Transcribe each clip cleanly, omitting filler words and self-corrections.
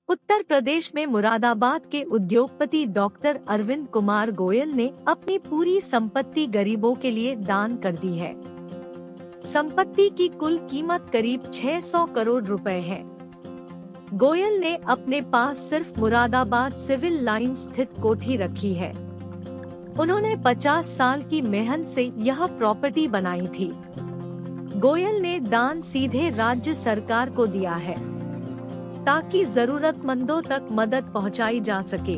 उत्तर प्रदेश में मुरादाबाद के उद्योगपति डॉक्टर अरविंद कुमार गोयल ने अपनी पूरी संपत्ति गरीबों के लिए दान कर दी है। संपत्ति की कुल कीमत करीब 600 करोड़ रुपए है। गोयल ने अपने पास सिर्फ मुरादाबाद सिविल लाइन स्थित कोठी रखी है। उन्होंने 50 साल की मेहनत से यह प्रॉपर्टी बनाई थी। गोयल ने दान सीधे राज्य सरकार को दिया है ताकि जरूरतमंदों तक मदद पहुंचाई जा सके।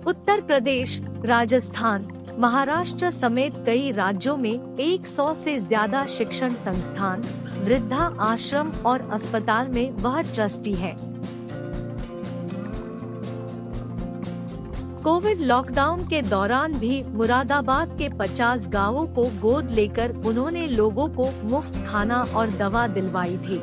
उत्तर प्रदेश, राजस्थान, महाराष्ट्र समेत कई राज्यों में 100 से ज्यादा शिक्षण संस्थान, वृद्धा आश्रम और अस्पताल में वह ट्रस्टी है। कोविड लॉकडाउन के दौरान भी मुरादाबाद के 50 गांवों को गोद लेकर उन्होंने लोगों को मुफ्त खाना और दवा दिलवाई थी।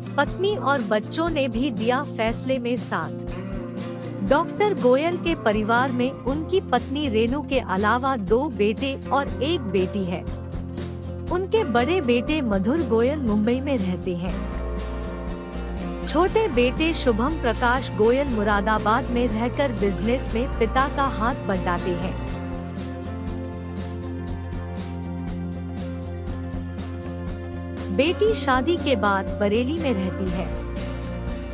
पत्नी और बच्चों ने भी दिया फैसले में साथ। डॉक्टर गोयल के परिवार में उनकी पत्नी रेनू के अलावा 2 बेटे और 1 बेटी है। उनके बड़े बेटे मधुर गोयल मुंबई में रहते हैं। छोटे बेटे शुभम प्रकाश गोयल मुरादाबाद में रहकर बिजनेस में पिता का हाथ बटाते हैं। बेटी शादी के बाद बरेली में रहती है।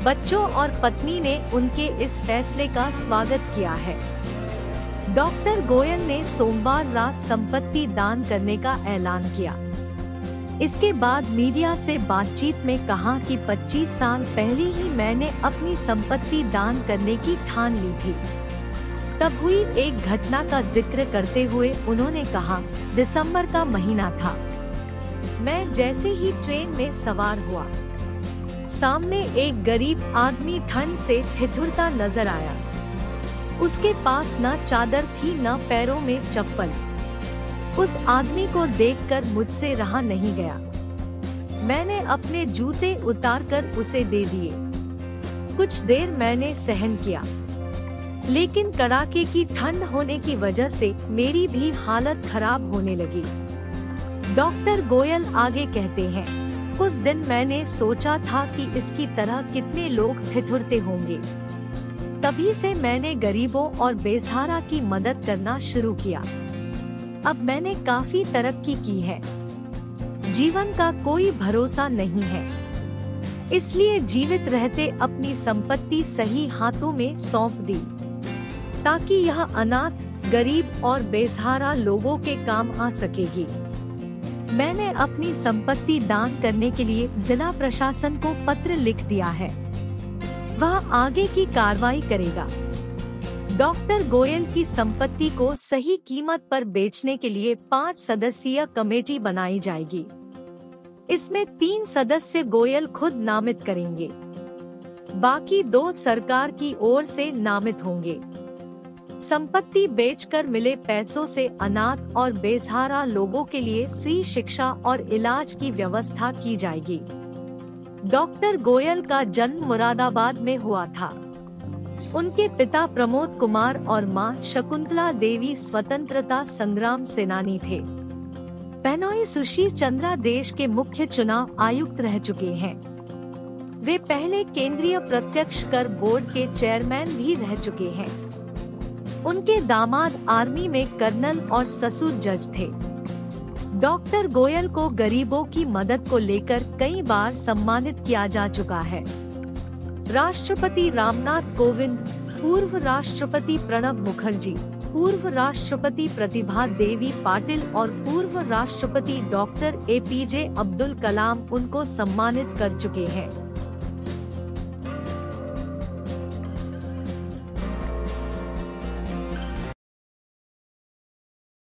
बच्चों और पत्नी ने उनके इस फैसले का स्वागत किया है। डॉक्टर गोयल ने सोमवार रात संपत्ति दान करने का ऐलान किया। इसके बाद मीडिया से बातचीत में कहा कि 25 साल पहले ही मैंने अपनी संपत्ति दान करने की ठान ली थी। तब हुई एक घटना का जिक्र करते हुए उन्होंने कहा, दिसंबर का महीना था। मैं जैसे ही ट्रेन में सवार हुआ, सामने एक गरीब आदमी ठंड से ठिठुरता नजर आया। उसके पास न चादर थी न पैरों में चप्पल। उस आदमी को देखकर मुझसे रहा नहीं गया। मैंने अपने जूते उतारकर उसे दे दिए। कुछ देर मैंने सहन किया, लेकिन कड़ाके की ठंड होने की वजह से मेरी भी हालत खराब होने लगी। डॉक्टर गोयल आगे कहते हैं, उस दिन मैंने सोचा था कि इसकी तरह कितने लोग ठिठुरते होंगे। तभी से मैंने गरीबों और बेसहारा की मदद करना शुरू किया। अब मैंने काफी तरक्की की है। जीवन का कोई भरोसा नहीं है, इसलिए जीवित रहते अपनी संपत्ति सही हाथों में सौंप दी, ताकि यह अनाथ, गरीब और बेसहारा लोगों के काम आ सकेगी। मैंने अपनी संपत्ति दान करने के लिए जिला प्रशासन को पत्र लिख दिया है। वह आगे की कार्रवाई करेगा। डॉक्टर गोयल की संपत्ति को सही कीमत पर बेचने के लिए 5 सदस्यीय कमेटी बनाई जाएगी। इसमें 3 सदस्य गोयल खुद नामित करेंगे, बाकी 2 सरकार की ओर से नामित होंगे। संपत्ति बेचकर मिले पैसों से अनाथ और बेसहारा लोगों के लिए फ्री शिक्षा और इलाज की व्यवस्था की जाएगी। डॉक्टर गोयल का जन्म मुरादाबाद में हुआ था। उनके पिता प्रमोद कुमार और मां शकुंतला देवी स्वतंत्रता संग्राम सेनानी थे। बहनोई सुशील चंद्रा देश के मुख्य चुनाव आयुक्त रह चुके हैं। वे पहले केंद्रीय प्रत्यक्ष कर बोर्ड के चेयरमैन भी रह चुके हैं। उनके दामाद आर्मी में कर्नल और ससुर जज थे। डॉक्टर गोयल को गरीबों की मदद को लेकर कई बार सम्मानित किया जा चुका है। राष्ट्रपति रामनाथ कोविंद, पूर्व राष्ट्रपति प्रणब मुखर्जी, पूर्व राष्ट्रपति प्रतिभा देवी पाटिल और पूर्व राष्ट्रपति डॉक्टर APJ अब्दुल कलाम उनको सम्मानित कर चुके हैं।